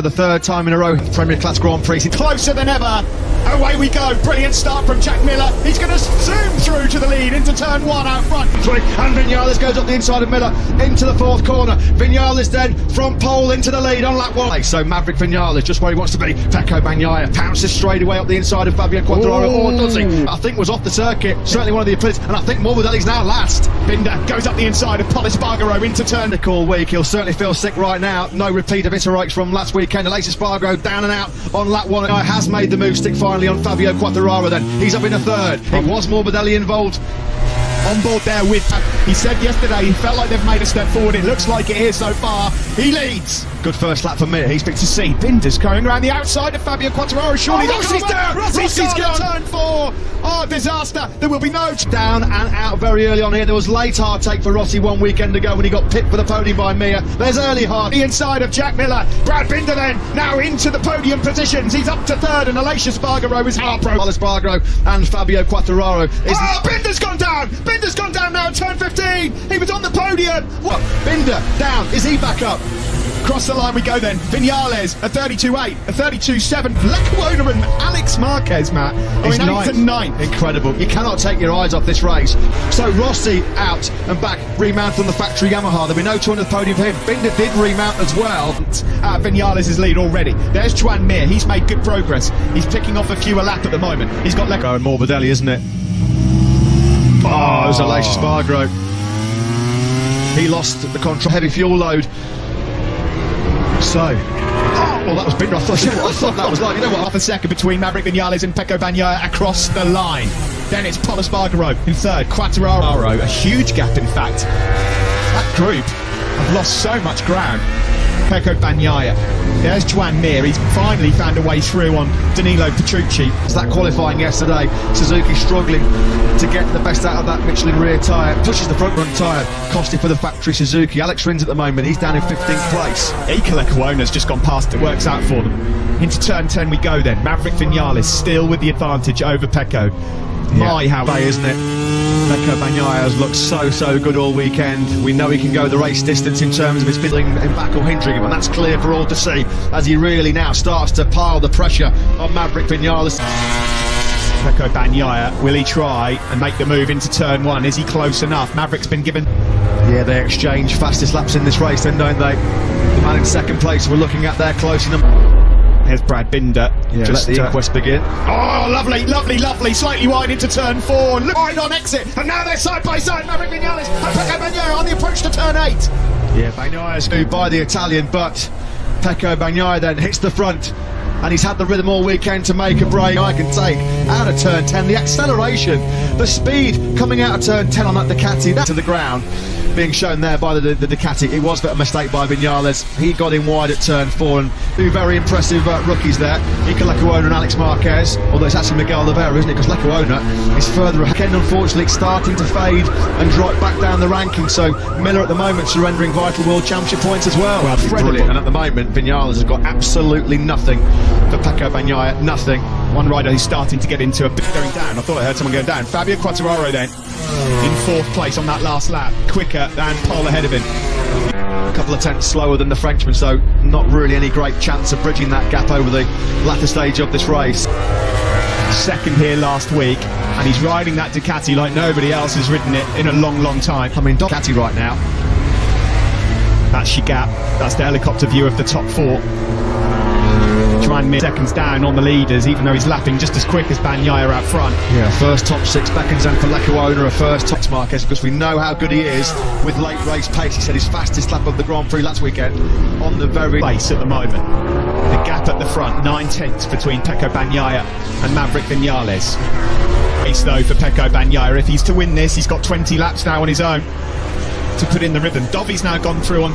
For the third time in a row, Premier Class Grand Prix. It's closer than ever. Away we go. Brilliant start from Jack Miller. He's going to zoom through to the lead into turn one out front. And Vinales goes up the inside of Miller into the fourth corner. Vinales then from pole into the lead on lap one. So Maverick Vinales just where he wants to be. Pecco Bagnaia pounces straight away up the inside of Fabio Quartararo. Or does he? I think was off the circuit. Certainly one of the opponents. And I think Morbidelli's now last. Binder goes up the inside of Pol Espargaro into turn. All week. He'll certainly feel sick right now. No repeat of Iterakes from last weekend. Aleix Espargaro down and out on lap one. Has made the move stick finally on Fabio Quartararo then. He's up in a third. It was Morbidelli involved on board there with. He said yesterday he felt like they've made a step forward. It looks like it is so far. He leads. Good first lap for Mir. He's been to see Binder's going around the outside of Fabio Quartararo. Surely Rossi's down. Rossi's gone. Turn four. Oh, disaster. There will be no down and out very early on here. There was late hard take for Rossi one weekend ago when he got pipped for the podium by Mir. There's early hard. The inside of Jack Miller. Brad Binder then now into the podium positions. He's up to third and Aleix Espargaro is heartbroken. Pol Espargaro and Fabio Quartararo is. Oh, Binder's gone down. Binder's gone down now in turn 15. He was on the podium. What? Binder down. Is he back up? Across the line we go then. Vinales, a 32.8, a 32.7. Lecuona and Alex Marquez, Matt. He's 8th and 9th. Incredible. You cannot take your eyes off this race. So Rossi out and back, remount on the factory Yamaha. There'll be no 200th podium for him. Binder did remount as well. Vinales' lead already. There's Joan Mir. He's made good progress. He's picking off a few a lap at the moment. He's got Leco and Morbidelli, isn't it? Oh, it was Aleix Espargaro. He lost the control. Heavy fuel load. So, well, that was Binder. I thought that was like, you know what, half a second between Maverick Vinales and Pecco Bagnaia across the line. Then it's Pol Espargaro in third, Quartararo, a huge gap in fact. That group have lost so much ground. Pecco Bagnaia. There's Joan Mir. He's finally found a way through on Danilo Petrucci. It's that qualifying yesterday. Suzuki struggling to get the best out of that Michelin rear tyre. Pushes the front run tyre. Costly for the factory Suzuki. Alex Rins at the moment. He's down in 15th place. Iker Lecuona's just gone past. It works out for them. Into turn 10 we go then. Maverick Vinales still with the advantage over Pecco. My, how bay, isn't it? Pecco Bagnaia has looked so good all weekend. We know he can go the race distance in terms of his fiddling him back or hindering him, and that's clear for all to see as he really now starts to pile the pressure on Maverick Vinales. Pecco Bagnaia, will he try and make the move into turn one? Is he close enough? Maverick's been given. Yeah, they exchange fastest laps in this race then, don't they? The man in second place we're looking at there close in them. Here's Brad Binder. Yeah, just let the inquest begin. Oh, lovely. Slightly wide into turn 4. Look wide on exit. And now they're side by side. Maverick Vinales and Pecco Bagnaia on the approach to turn 8. Yeah, Bagnaia's moved by the Italian, but Pecco Bagnaia then hits the front. And he's had the rhythm all weekend to make a break. I can take out of turn 10. The acceleration, the speed coming out of turn 10 on that Ducati. That's to the ground. Being shown there by the Ducati. It was a mistake by Vinales. He got in wide at turn 4 and two very impressive rookies there. Iker Lecuona and Alex Marquez. Although it's actually Miguel Oliveira, isn't it? Because Lecuona is further ahead. Unfortunately, it's starting to fade and drop back down the rankings. So Miller at the moment surrendering vital World Championship points as well. Brilliant. And at the moment, Vinales has got absolutely nothing for Pecco Bagnaia. Nothing. One rider who's starting to get into a bit going down. I thought I heard someone going down. Fabio Quartararo then in 4th place on that last lap, quicker than Pol ahead of him. A couple of tenths slower than the Frenchman, so not really any great chance of bridging that gap over the latter stage of this race. Second here last week, and he's riding that Ducati like nobody else has ridden it in a long time. I mean, Ducati right now. That's your gap. That's the helicopter view of the top 4. Joan Mir seconds down on the leaders, even though he's lapping just as quick as Bagnaia out front. Yeah, first top 6 back in zone for Lecuona, a first top Marquez, because we know how good he is with late race pace. He said his fastest lap of the Grand Prix last weekend on the very place at the moment. The gap at the front, 9 tenths between Pecco Bagnaia and Maverick Vinales. Race though for Pecco Bagnaia, if he's to win this, he's got 20 laps now on his own to put in the rhythm. Dovi's now gone through on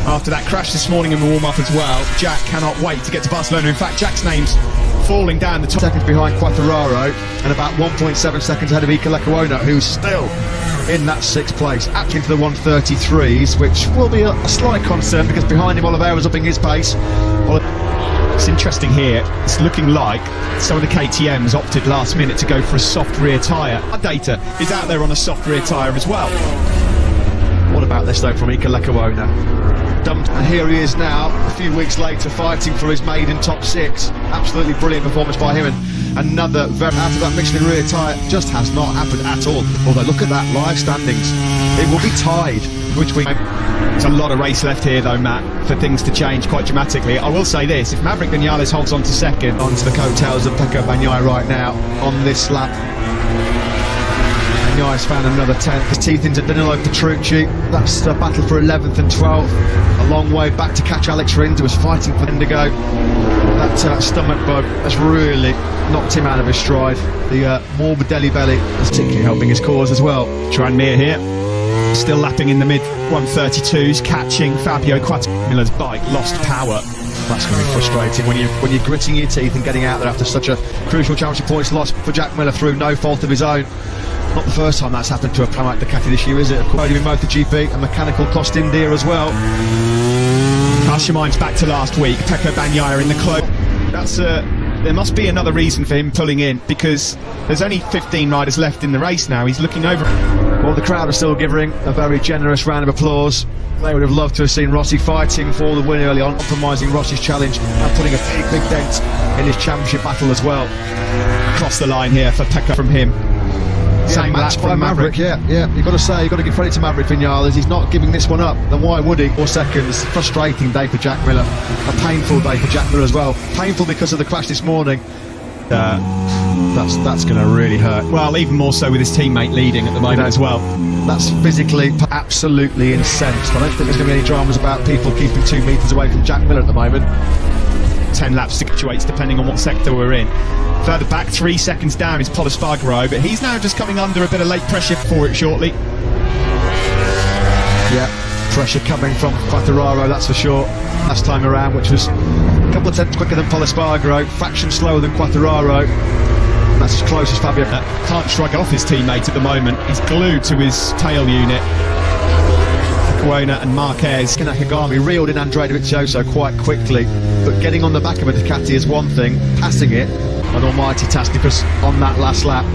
after that crash this morning in the warm-up as well. Jack cannot wait to get to Barcelona. In fact, Jack's name's falling down the top. Seconds behind Quartararo and about 1.7 seconds ahead of Iker Lecuona, who's still in that 6th place, up into the 133s, which will be a slight concern because behind him Oliveira's upping his pace. It's interesting here, it's looking like some of the KTMs opted last minute to go for a soft rear tyre. Our data is out there on a soft rear tyre as well. What about this though from Iker Lecuona? dumped, and here he is now, a few weeks later, fighting for his maiden top 6. Absolutely brilliant performance by him, and another very out of that Michelin rear tyre just has not happened at all. Although look at that live standings, it will be tied between. There's a lot of race left here though, Matt, for things to change quite dramatically. I will say this, if Maverick Vinales holds on to second, Onto the coattails of Pecco Bagnaia right now on this lap. Bagnaia's found another 10th. His teeth into Danilo Petrucci. That's a battle for 11th and 12th. A long way back to catch Alex Rins, who was fighting for Indigo. That stomach bug has really knocked him out of his stride. The Morbidelli belly is particularly helping his cause as well. Joan Mir here, still lapping in the mid 132s, catching Fabio Quartararo's bike, lost power. That's going to be frustrating when you're gritting your teeth and getting out there after such a crucial championship points loss for Jack Miller through no fault of his own. Not the first time that's happened to a Pramac Ducati this year, is it? Of course, in MotoGP, a mechanical cost India as well. Cast your minds back to last week, Pecco Bagnaia in the close. There must be another reason for him pulling in, because there's only 15 riders left in the race now. He's looking over. Well, the crowd are still giving a very generous round of applause. They would have loved to have seen Rossi fighting for the win early on, compromising Rossi's challenge and putting a big dent in his championship battle as well. Across the line here for Pecco from him. Same match by Maverick. Yeah, you've got to give credit to Maverick Vinales. He's not giving this one up. Then why would he? 4 seconds. Frustrating day for Jack Miller. A painful day for Jack Miller as well. Painful because of the crash this morning. That's going to really hurt. Well, even more so with his teammate leading at the moment as well. That's physically absolutely incensed. I don't think there's going to be any dramas about people keeping 2 metres away from Jack Miller at the moment. 10 laps situates depending on what sector we're in. Further back, 3 seconds down is Pol Espargaro, but he's now just coming under a bit of late pressure for it shortly. Yeah, pressure coming from Quartararo, that's for sure. Last time around, which was a couple of tenths quicker than Pol Espargaro, fraction slower than Quartararo. That's as close as Fabio. Can't shrug off his teammate at the moment. He's glued to his tail unit. Cuona and Marquez. Nakagami reeled in Andrea Dovizioso quite quickly, but getting on the back of a Ducati is one thing, passing it, an almighty task, because on that last lap,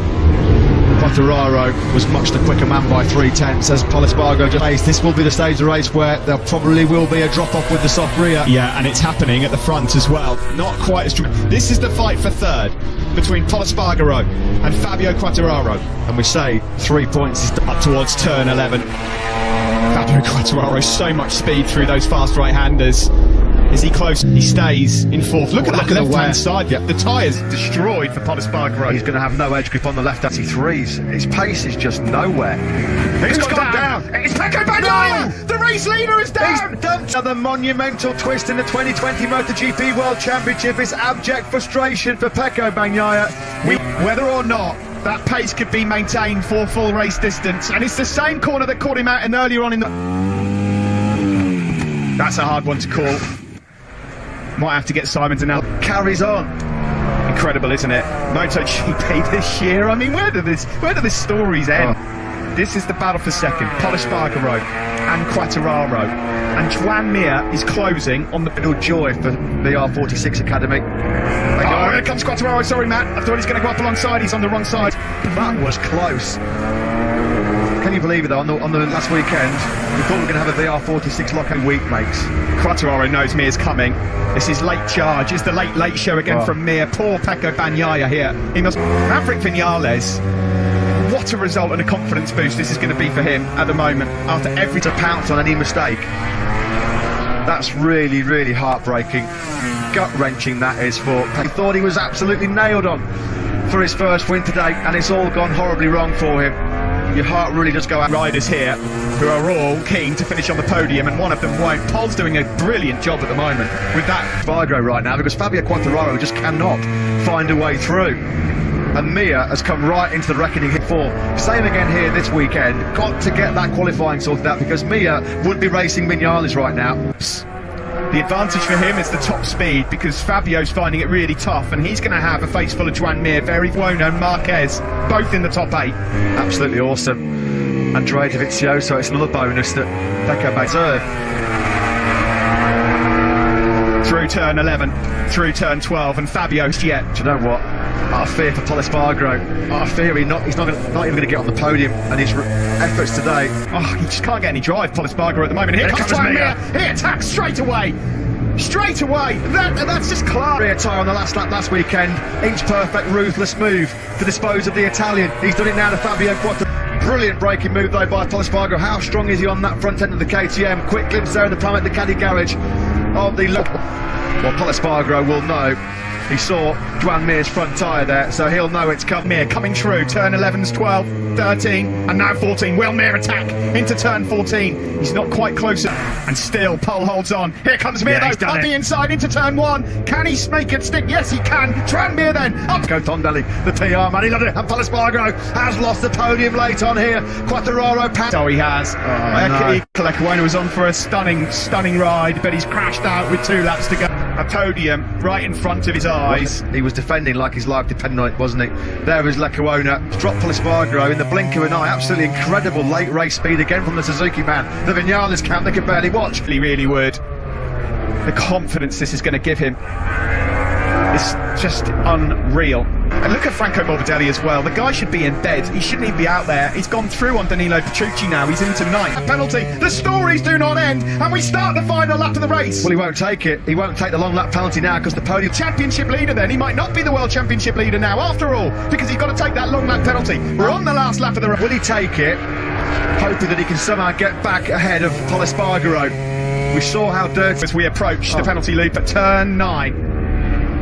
Quartararo was much the quicker man by 3/10. As Pol Espargaro just faced, this will be the stage of the race where there probably will be a drop-off with the soft rear. Yeah, and it's happening at the front as well. Not quite as dramatic. This is the fight for third between Pol Espargaro and Fabio Quartararo. And we say 3 points is up towards turn 11. Fabio Quartararo, so much speed through those fast right-handers. Is he close? He stays in fourth. Look at that left-hand side. Yep. The tyre's destroyed for Pol Espargaro. He's going to have no edge grip on the left as he threes. His pace is just nowhere. It's gone down. It's Pecco Bagnaia! No! The race leader is down! He's dumped another monumental twist in the 2020 MotoGP World Championship. It's abject frustration for Pecco Bagnaia. Whether or not that pace could be maintained for full race distance, and it's the same corner that caught him out and earlier on in the... That's a hard one to call. Might have to get Simons and now carries on. Incredible, isn't it? MotoGP this year. I mean, where do the stories end? Oh. This is the battle for second. Pol Espargaro and Quartararo, and Joan Mir is closing on the middle joy for the R46 Academy. Oh, here comes Quartararo. Sorry, Matt. I thought he's going to go up alongside. He's on the wrong side. That was close. Can you believe it though, on the last weekend, we thought we were going to have a VR46 lockout week, mates. Quartararo knows Mir's coming. This is late charge. It's the late show again from Mir. Poor Pecco Bagnaia here. He must... Maverick Vinales, what a result and a confidence boost this is going to be for him at the moment, after every to pounce on any mistake. That's really, really heartbreaking. Gut-wrenching that is for... He thought he was absolutely nailed on for his first win today, and it's all gone horribly wrong for him. Your heart really does go out. Riders here who are all keen to finish on the podium, and one of them won't. Pol's doing a brilliant job at the moment with that Espargaro right now, because Fabio Quartararo just cannot find a way through. And Mir has come right into the reckoning here for. Same again here this weekend. Got to get that qualifying sorted out, because Mir would be racing Vinales right now. The advantage for him is the top speed, because Fabio's finding it really tough, and he's going to have a face full of Joan Mir, Cuona and Marquez, both in the top 8. Absolutely awesome. Andrea Dovizioso, it's another bonus that Pecco deserve. Through turn 11, through turn 12, and Fabio's yet. Do you know what? I fear for Pol Espargaro. I fear he's not even going to get on the podium, and his efforts today. Oh, he just can't get any drive, Pol Espargaro, at the moment. Here comes Mir. He attacks straight away. Straight away. That's just class. Rear tyre on the last lap last weekend. Inch perfect, ruthless move to dispose of the Italian. He's done it now to Fabio Quartararo. Brilliant braking move though by Pol Espargaro. How strong is he on that front end of the KTM? Quick glimpse there of the Planet Ducati garage of the. Well, Pol Espargaro will know. He saw Joan Mir's front tyre there, so he'll know it's come. Mir coming through, turn 11's 12, 13, and now 14. Will Mir attack into turn 14? He's not quite close, and still Pol holds on. Here comes Mir though, on the inside into turn 1. Can he make it stick? Yes, he can. Joan Mir then up. Go Tondelli, the PR man, he loved it. And Pol Espargaro has lost the podium late on here. Quartararo passed. Oh, he has. Lecuona was on for a stunning ride, but he's crashed out with 2 laps to go. A podium right in front of his eyes. He was defending like his life depended on it, wasn't he? There was Lecuona, dropped Pol Espargaro in the blink of an eye. Absolutely incredible late race speed again from the Suzuki man. The Vinales camp, they could barely watch. He really would. The confidence this is going to give him is just unreal. And look at Franco Morbidelli as well. The guy should be in bed. He shouldn't even be out there. He's gone through on Danilo Petrucci now. He's into 9th. A penalty. The stories do not end. And we start the final lap of the race. Well, he won't take it. He won't take the long lap penalty now because the podium. Championship leader then. He might not be the world championship leader now after all, because he's got to take that long lap penalty. We're on the last lap of the race. Will he take it? Hoping that he can somehow get back ahead of Pol Espargaro. We saw how dirty as we approach the penalty loop at turn 9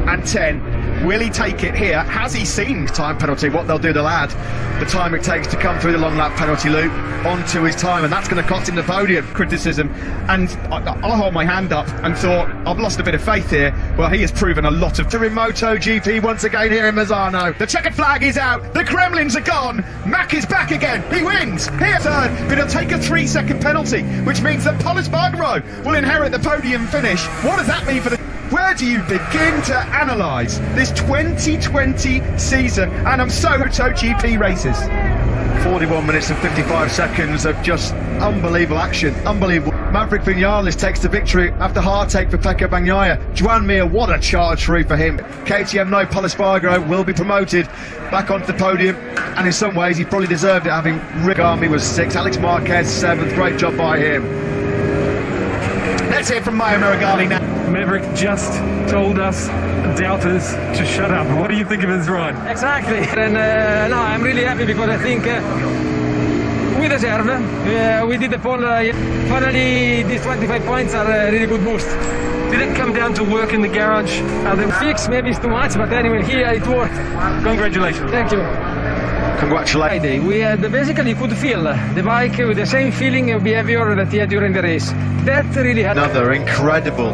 and 10. Will he take it here? Has he seen time penalty? What they'll do, they'll add the time it takes to come through the long lap penalty loop onto his time, and that's going to cost him the podium. Criticism, and I hold my hand up and thought, I've lost a bit of faith here. Well, he has proven a lot of. To MotoGP once again here in Misano. The checkered flag is out. The Kremlins are gone. Mack is back again. He wins. Here, third, but he'll take a 3-second penalty, which means that Pol Espargaro will inherit the podium finish. What does that mean for the? Where do you begin to analyse this 2020 season? And I'm so MotoGP races. 41 minutes and 55 seconds of just unbelievable action. Unbelievable. Maverick Vinales takes the victory after heartache for Pecco Bagnaia. Joan Mir, what a charge through for him. KTM no Pol Espargaro will be promoted back onto the podium, and in some ways he probably deserved it, having Rick Army was 6th, Alex Marquez 7th. Great job by him. Let's hear from Maio Meregali now. Maverick just told us doubters to shut up. What do you think of his ride? Exactly, and no, I'm really happy because I think we deserve. We did the pole. Finally, these 25 points are a really good boost. Did it come down to work in the garage? Fix maybe it's too much, but anyway, here it worked. Congratulations. Thank you. Congratulations. We had basically could feel the bike with the same feeling of behavior that he had during the race. That really had another incredible,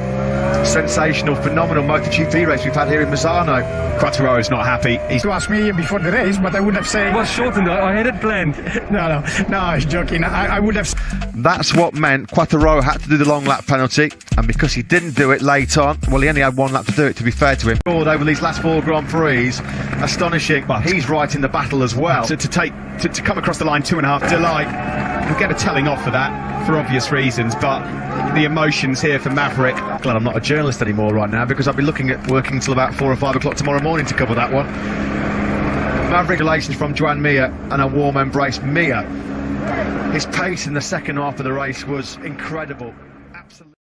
sensational, phenomenal MotoGP race we've had here in Misano. Quartararo is not happy. He's asked me before the race, but I would have said it was shortened. I had it planned. No, I was joking. I would have. That's what meant Quartararo had to do the long lap penalty, and because he didn't do it late on, well, he only had 1 lap to do it, to be fair to him. Over these last 4 Grand Prix, astonishing, but he's right in the battle as well. To come across the line 2.5, delight. He'll get a telling off for that, for obvious reasons, but the emotions here for Maverick. Glad I'm not a journalist anymore right now, because I'll be looking at working until about 4 or 5 o'clock tomorrow morning to cover that one. Maverick relations from Joan Mir and a warm embrace. Mir, his pace in the second half of the race was incredible. Absolutely.